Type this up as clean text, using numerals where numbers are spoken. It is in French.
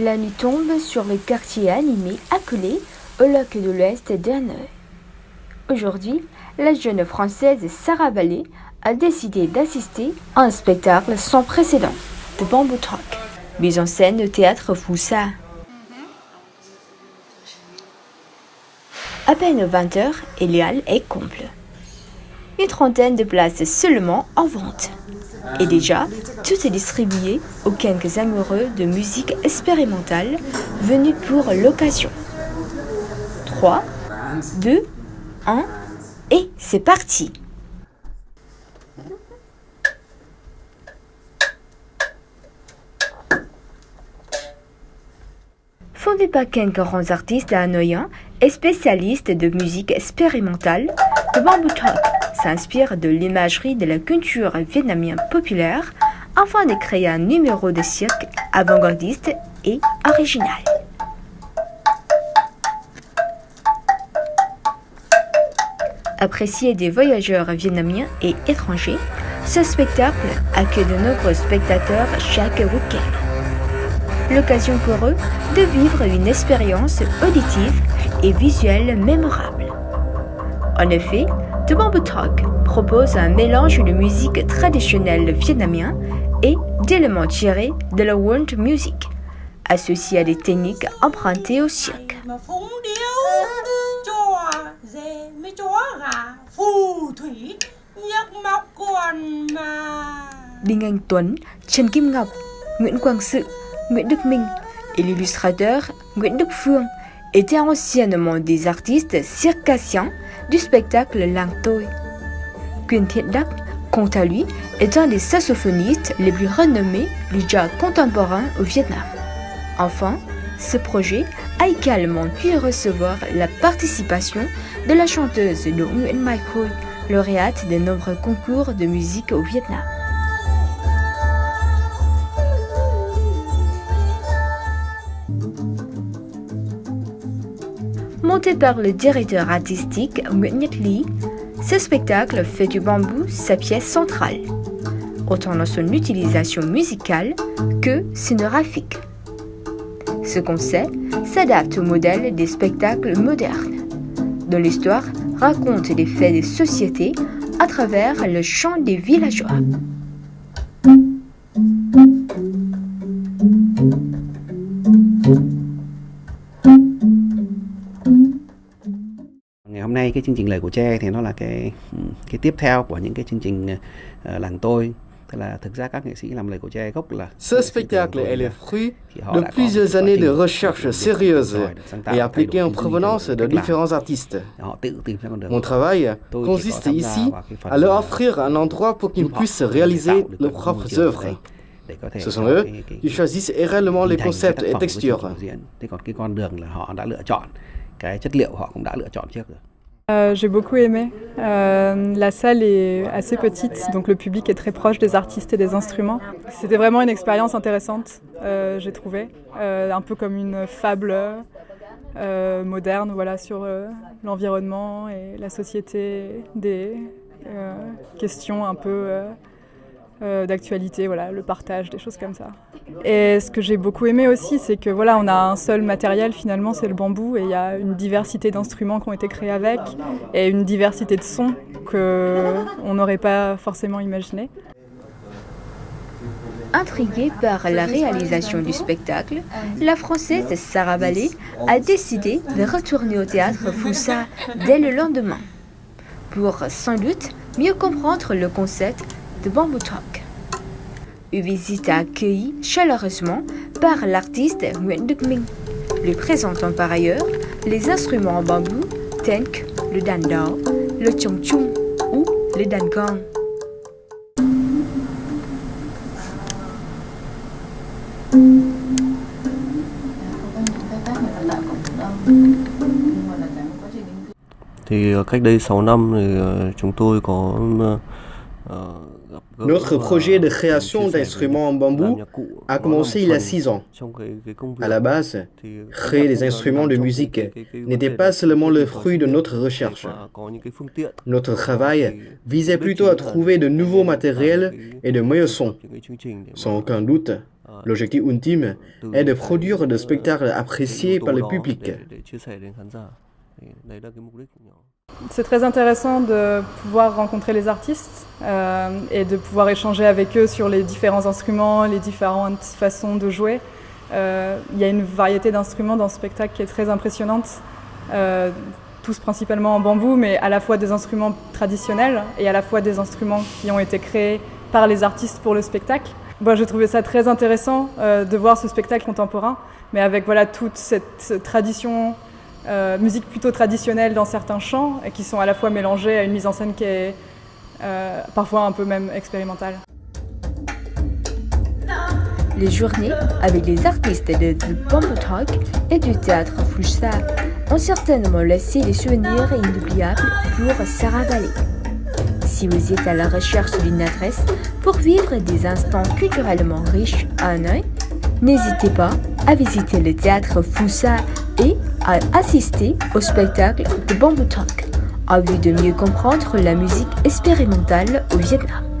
La nuit tombe sur le quartier animé accolé au lac de l'Ouest d'Hanoï. Aujourd'hui, la jeune Française Sarah Vallée a décidé d'assister à un spectacle sans précédent de Bamboo Talk, mise en scène au théâtre Foussa. À peine 20h et l'hall est comble. Une trentaine de places seulement en vente. Et déjà, tout est distribué aux quelques amoureux de musique expérimentale venus pour l'occasion. 3, 2, 1, et c'est parti! Fondé par quelques grands artistes hanoïens et spécialistes de musique expérimentale, le Bamboo Talk s'inspire de l'imagerie de la culture vietnamienne populaire afin de créer un numéro de cirque avant-gardiste et original. Apprécié des voyageurs vietnamiens et étrangers, ce spectacle accueille de nombreux spectateurs chaque week-end. L'occasion pour eux de vivre une expérience auditive et visuelle mémorable. En effet, The Bamboo Talk propose un mélange de musique traditionnelle vietnamienne et d'éléments tirés de la world music, associés à des techniques empruntées au cirque. Đinh Anh Tuấn, Trần Kim Ngọc, Nguyễn Quang Sự, Nguyễn Đức Minh et l'illustrateur Nguyễn Đức Phương étaient anciennement des artistes circassiens du spectacle Lang Tôi. Quyên Thiện Đắc, quant à lui, est un des saxophonistes les plus renommés du jazz contemporain au Vietnam. Enfin, ce projet a également pu recevoir la participation de la chanteuse Đỗ Nguyễn Mai Khôi, lauréate de nombreux concours de musique au Vietnam. Monté par le directeur artistique Nguyễn Nhật Ly, ce spectacle fait du bambou sa pièce centrale, autant dans son utilisation musicale que scénographique. Ce concept s'adapte au modèle des spectacles modernes, dont l'histoire raconte les faits des sociétés à travers le chant des villageois. Ngày hôm nay cái chương trình Lời của Tre thì nó là cái tiếp theo của những cái chương trình Làng Tôi. Ce spectacle est le fruit de plusieurs années de recherche sérieuse et appliquée en provenance de différents artistes. Mon travail consiste ici à leur offrir un endroit pour qu'ils puissent réaliser leurs propres œuvres. Ce sont eux qui choisissent réellement les concepts et textures. J'ai beaucoup aimé. La salle est assez petite, donc le public est très proche des artistes et des instruments. C'était vraiment une expérience intéressante, j'ai trouvé. Un peu comme une fable moderne, voilà, sur l'environnement et la société, des questions un peu d'actualité, voilà, le partage, des choses comme ça. Et ce que j'ai beaucoup aimé aussi, c'est que voilà, on a un seul matériel finalement, c'est le bambou, et il y a une diversité d'instruments qui ont été créés avec, et une diversité de sons qu'on n'aurait pas forcément imaginé. Intriguée par la réalisation du spectacle, la Française Sarah Vallée a décidé de retourner au théâtre Foussa dès le lendemain, pour sans doute mieux comprendre le concept de Bamboo Talk. Une visite accueillie chaleureusement par l'artiste Nguyễn Đức Minh, lui présentant par ailleurs les instruments en bambou tels que le đàn đỏ, le chong chung ou le đàn gong. Thì cách đây 6 năm thì chúng tôi có Notre projet de création d'instruments en bambou a commencé il y a 6 ans. À la base, créer des instruments de musique n'était pas seulement le fruit de notre recherche. Notre travail visait plutôt à trouver de nouveaux matériels et de meilleurs sons. Sans aucun doute, L'objectif ultime est de produire des spectacles appréciés par le public. C'est très intéressant de pouvoir rencontrer les artistes et de pouvoir échanger avec eux sur les différents instruments, les différentes façons de jouer. Il y a une variété d'instruments dans ce spectacle qui est très impressionnante, tous principalement en bambou, mais à la fois des instruments traditionnels et à la fois des instruments qui ont été créés par les artistes pour le spectacle. Bon, j'ai trouvé ça très intéressant de voir ce spectacle contemporain, mais avec voilà, toute cette tradition, musique plutôt traditionnelle dans certains chants, et qui sont à la fois mélangées à une mise en scène qui est parfois un peu même expérimentale. Les journées avec les artistes de The Bamboo Talk et du théâtre Floussa ont certainement laissé des souvenirs inoubliables pour Sarah Vallée. Si vous êtes à la recherche d'une adresse pour vivre des instants culturellement riches à Hanoï, n'hésitez pas à visiter le théâtre Floussa et à assister au spectacle The Bamboo Talk, en vue de mieux comprendre la musique expérimentale au Vietnam.